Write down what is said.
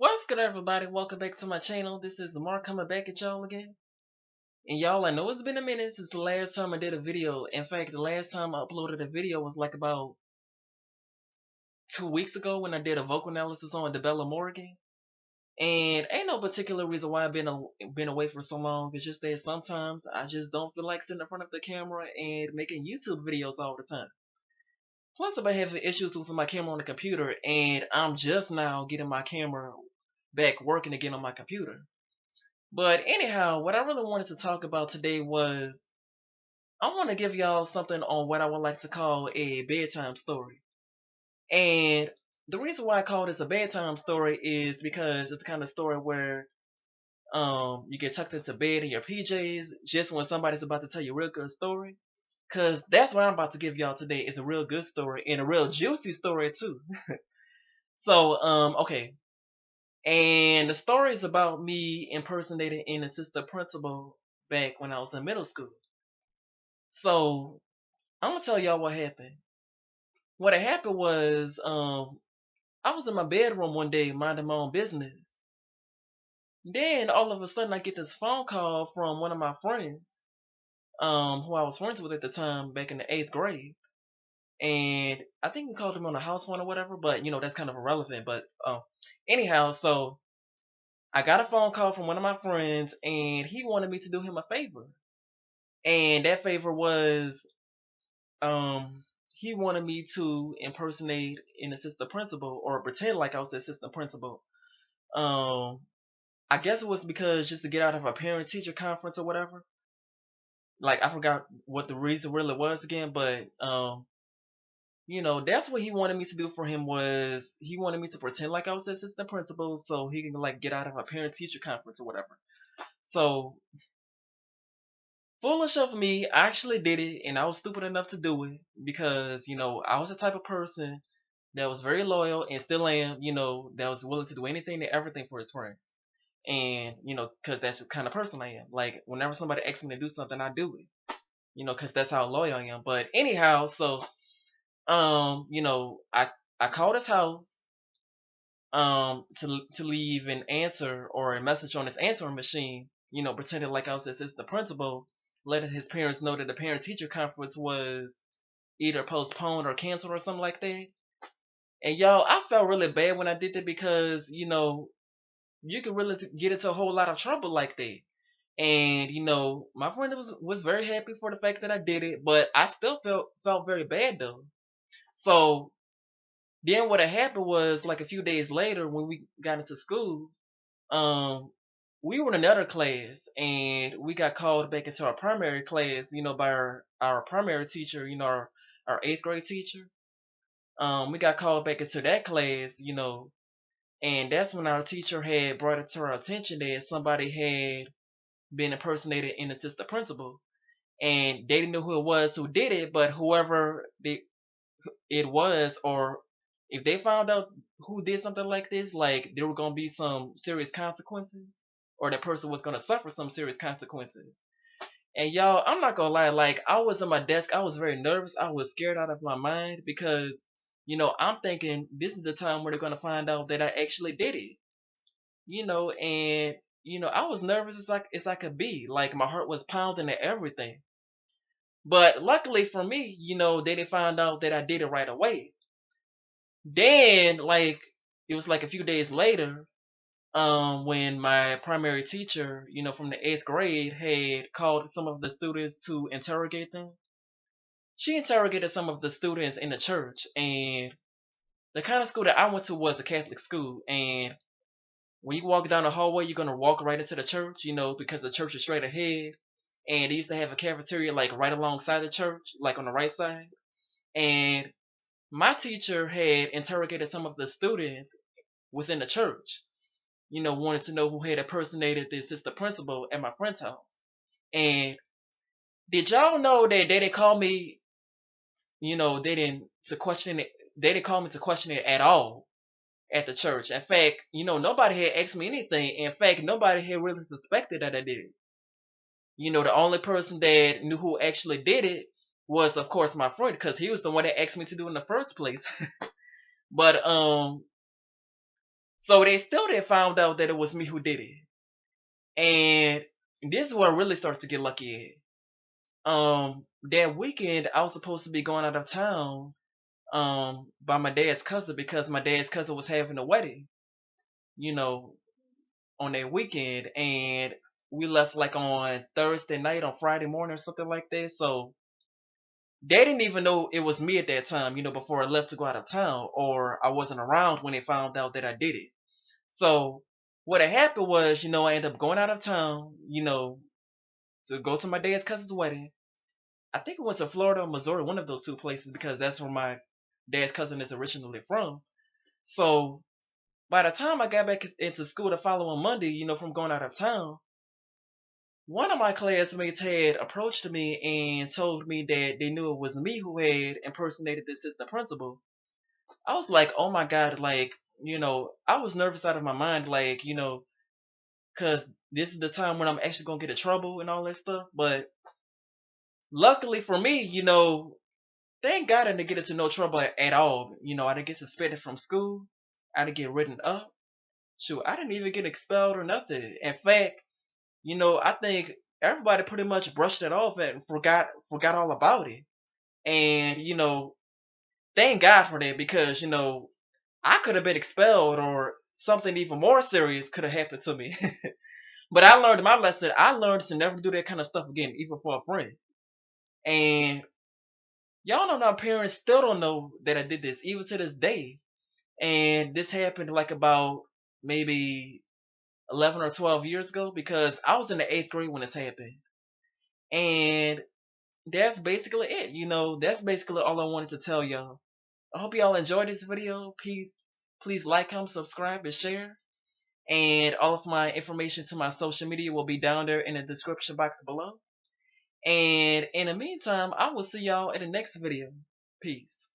What's good, everybody? Welcome back to my channel. This is Mark coming back at y'all again. And y'all, I know it's been a minute since the last time I did a video. In fact, the last time I uploaded a video was like about 2 weeks ago when I did a vocal analysis on Bella Morgan. And ain't no particular reason why I've been away for so long. It's just that sometimes I just don't feel like sitting in front of the camera and making YouTube videos all the time. Plus, I've been having issues with my camera on the computer, and I'm just now getting my camera back working again on my computer. But anyhow, what I really wanted to talk about today was I want to give y'all something on what I would like to call a bedtime story. And the reason why I call this a bedtime story is because it's the kind of story where you get tucked into bed in your PJs just when somebody's about to tell you a real good story. Cause that's what I'm about to give y'all today is a real good story and a real juicy story too. So okay. And the story is about me impersonating an assistant principal back when I was in middle school. So I'm gonna tell y'all what happened. What had happened was I was in my bedroom one day minding my own business. Then all of a sudden I get this phone call from one of my friends, who I was friends with at the time back in the 8th grade. And I think we called him on the house phone or whatever, but that's kind of irrelevant. But anyhow, so I got a phone call from one of my friends and he wanted me to do him a favor. And that favor was um he wanted me to impersonate an assistant principal or pretend like I was the assistant principal. Um, I guess it was because just to get out of a parent teacher conference or whatever. Like I forgot what the reason really was again, but that's what he wanted me to do for him was he wanted me to pretend like I was the assistant principal so he can like get out of a parent teacher conference or whatever. So foolish of me, I actually did it and I was stupid enough to do it because, I was the type of person that was very loyal and still am, that was willing to do anything and everything for his friends. And, because that's the kind of person I am. Like, whenever somebody asks me to do something, I do it, because that's how loyal I am. But anyhow, so, I called his house, to leave an answer or a message on his answering machine, pretending like I was his assistant principal, letting his parents know that the parent teacher conference was either postponed or canceled or something like that. And y'all, I felt really bad when I did that because you can really get into a whole lot of trouble like that. And my friend was very happy for the fact that I did it, but I still felt very bad though. So then what had happened was like a few days later when we got into school, um, we were in another class and we got called back into our primary class, by our primary teacher, our 8th grade teacher. We got called back into that class, and that's when our teacher had brought it to our attention that somebody had been impersonated in assistant principal. And they didn't know who it was who did it, but whoever it was, or if they found out who did something like this, like there were gonna be some serious consequences, or that person was gonna suffer some serious consequences. And y'all, I'm not gonna lie, like I was at my desk, I was very nervous, I was scared out of my mind because, I'm thinking this is the time where they're gonna find out that I actually did it. And I was nervous as I could be. Like my heart was pounding and everything. But luckily for me, they didn't find out that I did it right away. Then, like, it was like a few days later, when my primary teacher, from the 8th grade had called some of the students to interrogate them. She interrogated some of the students in the church, and the kind of school that I went to was a Catholic school. And when you walk down the hallway, you're gonna walk right into the church, because the church is straight ahead. And they used to have a cafeteria like right alongside the church, like on the right side. And my teacher had interrogated some of the students within the church, wanted to know who had impersonated the assistant principal at my friend's house. And did y'all know that they didn't call me, they didn't to question it, they didn't call me to question it at all at the church. In fact, nobody had asked me anything. In fact, nobody had really suspected that I did it. The only person that knew who actually did it was, of course, my friend, because he was the one that asked me to do it in the first place. But So they still didn't found out that it was me who did it. And this is where I really started to get lucky at. That weekend I was supposed to be going out of town by my dad's cousin because my dad's cousin was having a wedding, you know, on that weekend, and we left like on Thursday night on Friday morning or something like that. So they didn't even know it was me at that time, before I left to go out of town, or I wasn't around when they found out that I did it. So what had happened was, I ended up going out of town, to go to my dad's cousin's wedding. I think I went to Florida or Missouri, one of those two places, because that's where my dad's cousin is originally from. So by the time I got back into school the following Monday, from going out of town, one of my classmates had approached me and told me that they knew it was me who had impersonated the assistant principal. I was like, oh my God, like, I was nervous out of my mind, like, because this is the time when I'm actually going to get in trouble and all that stuff. But luckily for me, thank God I didn't get into no trouble at all. I didn't get suspended from school. I didn't get written up. Shoot, I didn't even get expelled or nothing. In fact, I think everybody pretty much brushed it off and forgot all about it. And thank God for that because I could have been expelled or something even more serious could have happened to me. But I learned my lesson. I learned to never do that kind of stuff again, even for a friend. And y'all know my parents still don't know that I did this, even to this day. And this happened like about maybe 11 or 12 years ago because I was in the eighth grade when this happened. And that's basically it. That's basically all I wanted to tell y'all. I hope y'all enjoyed this video. Please like, comment, subscribe, and share. And all of my information to my social media will be down there in the description box below. And in the meantime, I will see y'all in the next video. Peace.